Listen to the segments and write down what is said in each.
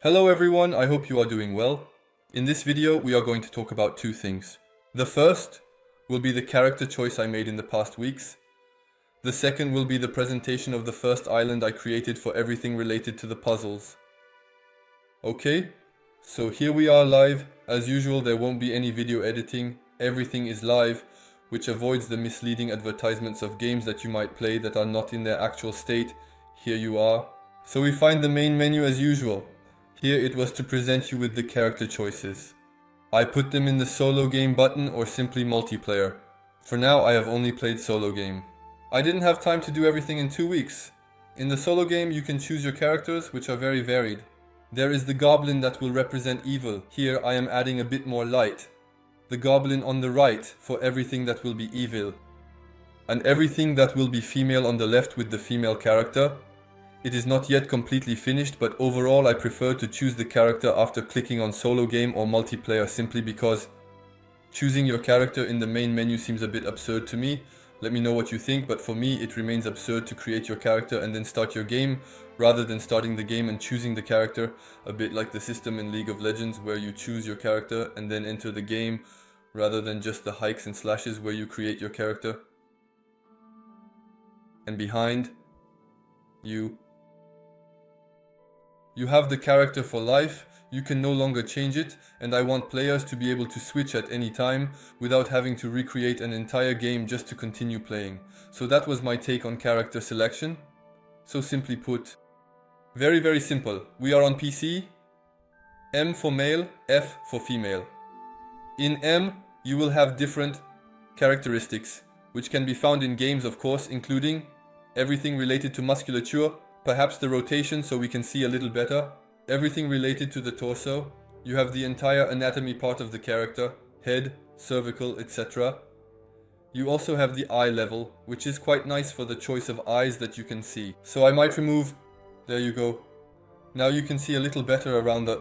Hello everyone, I hope you are doing well. In this video we are going to talk about two things. The first will be the character choice I made in the past weeks. The second will be the presentation of the first island I created for everything related to the puzzles. Okay, so here we are live. As usual, there won't be any video editing. Everything is live, which avoids the misleading advertisements of games that you might play that are not in their actual state. Here you are. So we find the main menu as usual. Here it was to present you with the character choices. I put them in the solo game button or simply multiplayer. For now I have only played solo game. I didn't have time to do everything in 2 weeks. In the solo game you can choose your characters, which are very varied. There is the goblin that will represent evil. Here I am adding a bit more light. The goblin on the right for everything that will be evil. And everything that will be female on the left with the female character. It is not yet completely finished, but overall I prefer to choose the character after clicking on solo game or multiplayer simply because choosing your character in the main menu seems a bit absurd to me. Let me know what you think, but for me it remains absurd to create your character and then start your game rather than starting the game and choosing the character, a bit like the system in League of Legends where you choose your character and then enter the game rather than just the hikes and slashes where you create your character. And behind you have the character for life. You can no longer change it, and I want players to be able to switch at any time without having to recreate an entire game just to continue playing. So that was my take on character selection. So simply put, very simple. We are on PC, M for male, F for female. In M, you will have different characteristics, which can be found in games of course, including everything related to musculature, perhaps the rotation so we can see a little better. Everything related to the torso. You have the entire anatomy part of the character, head, cervical, etc. You also have the eye level, which is quite nice for the choice of eyes that you can see. So I might remove, there you go. Now you can see a little better around the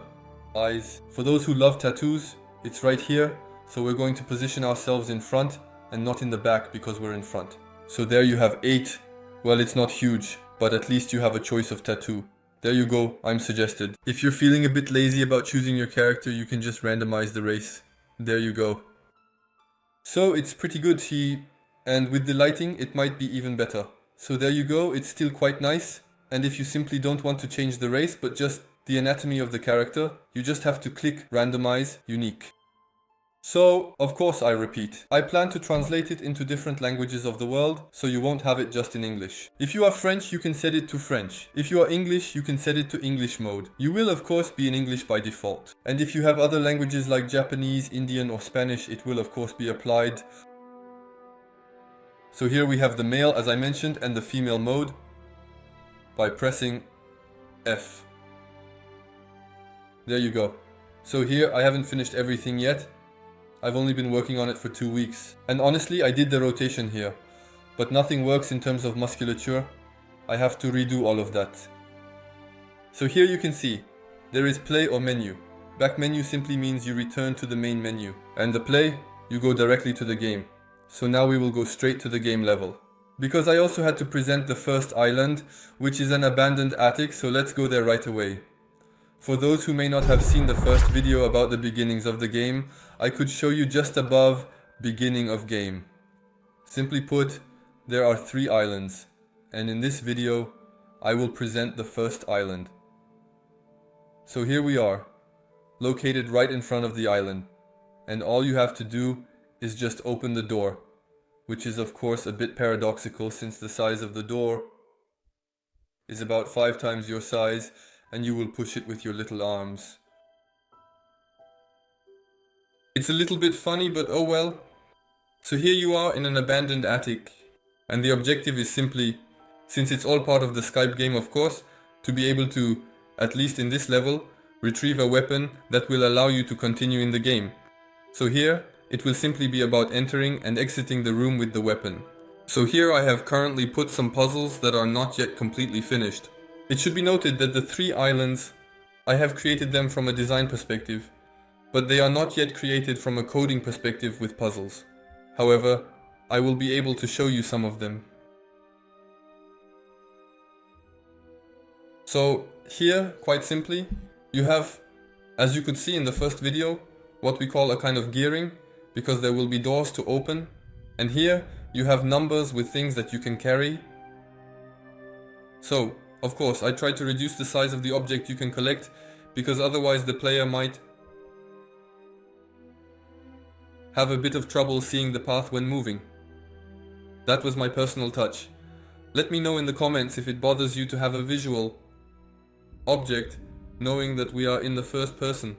eyes. For those who love tattoos, it's right here. So we're going to position ourselves in front and not in the back because we're in front. So there you have 8. Well, it's not huge, but at least you have a choice of tattoo. There you go, I'm suggested. If you're feeling a bit lazy about choosing your character, you can just randomize the race. There you go. So it's pretty good, and with the lighting it might be even better. So there you go, it's still quite nice. And if you simply don't want to change the race, but just the anatomy of the character, you just have to click randomize unique. So, of course I repeat, I plan to translate it into different languages of the world, so you won't have it just in English. If you are French, you can set it to French. If you are English, you can set it to English mode. You will of course be in English by default. And if you have other languages like Japanese, Indian or Spanish, it will of course be applied. So here we have the male, as I mentioned, and the female mode by pressing F. There you go. So here I haven't finished everything yet. I've only been working on it for 2 weeks. And honestly, I did the rotation here. But nothing works in terms of musculature. I have to redo all of that. So here you can see, there is play or menu. Back menu simply means you return to the main menu. And the play, you go directly to the game. So now we will go straight to the game level. Because I also had to present the first island, which is an abandoned attic, so let's go there right away. For those who may not have seen the first video about the beginnings of the game, I could show you just above beginning of game. Simply put, there are 3 islands, and in this video I will present the first island. So here we are, located right in front of the island, and all you have to do is just open the door, which is of course a bit paradoxical since the size of the door is about 5 times your size, and you will push it with your little arms. It's a little bit funny, but oh well. So here you are in an abandoned attic, and the objective is simply, since it's all part of the Skype game of course, to be able to, at least in this level, retrieve a weapon that will allow you to continue in the game. So here, it will simply be about entering and exiting the room with the weapon. So here I have currently put some puzzles that are not yet completely finished. It should be noted that the 3 islands, I have created them from a design perspective, but they are not yet created from a coding perspective with puzzles. However, I will be able to show you some of them. So here, quite simply, You have, as you could see in the first video, what we call a kind of gearing, because there will be doors to open, and here you have numbers with things that you can carry. So, of course, I tried to reduce the size of the object you can collect, because otherwise the player might have a bit of trouble seeing the path when moving. That was my personal touch. Let me know in the comments if it bothers you to have a visual object, knowing that we are in the first person.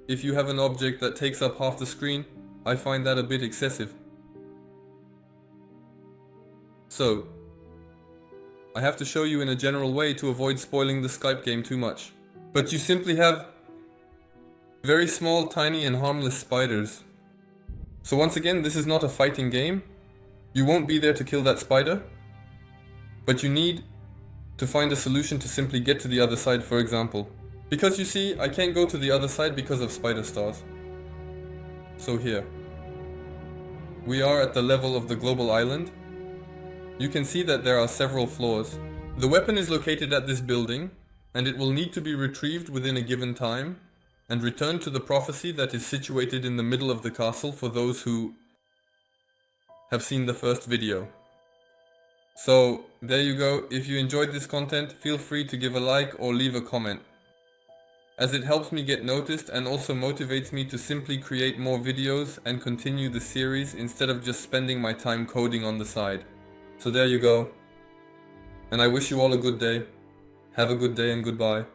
If you have an object that takes up half the screen, I find that a bit excessive. So, I have to show you in a general way to avoid spoiling the Skype game too much. But you simply have very small, tiny and harmless spiders. So once again, this is not a fighting game. You won't be there to kill that spider, but you need to find a solution to simply get to the other side, for example. Because you see, I can't go to the other side because of spider stars. So here. We are at the level of the global island. You can see that there are several floors. The weapon is located at this building, and it will need to be retrieved within a given time, and returned to the prophecy that is situated in the middle of the castle for those who have seen the first video. So, there you go. If you enjoyed this content, feel free to give a like or leave a comment, as it helps me get noticed and also motivates me to simply create more videos and continue the series instead of just spending my time coding on the side. So there you go. And I wish you all a good day. Have a good day and goodbye.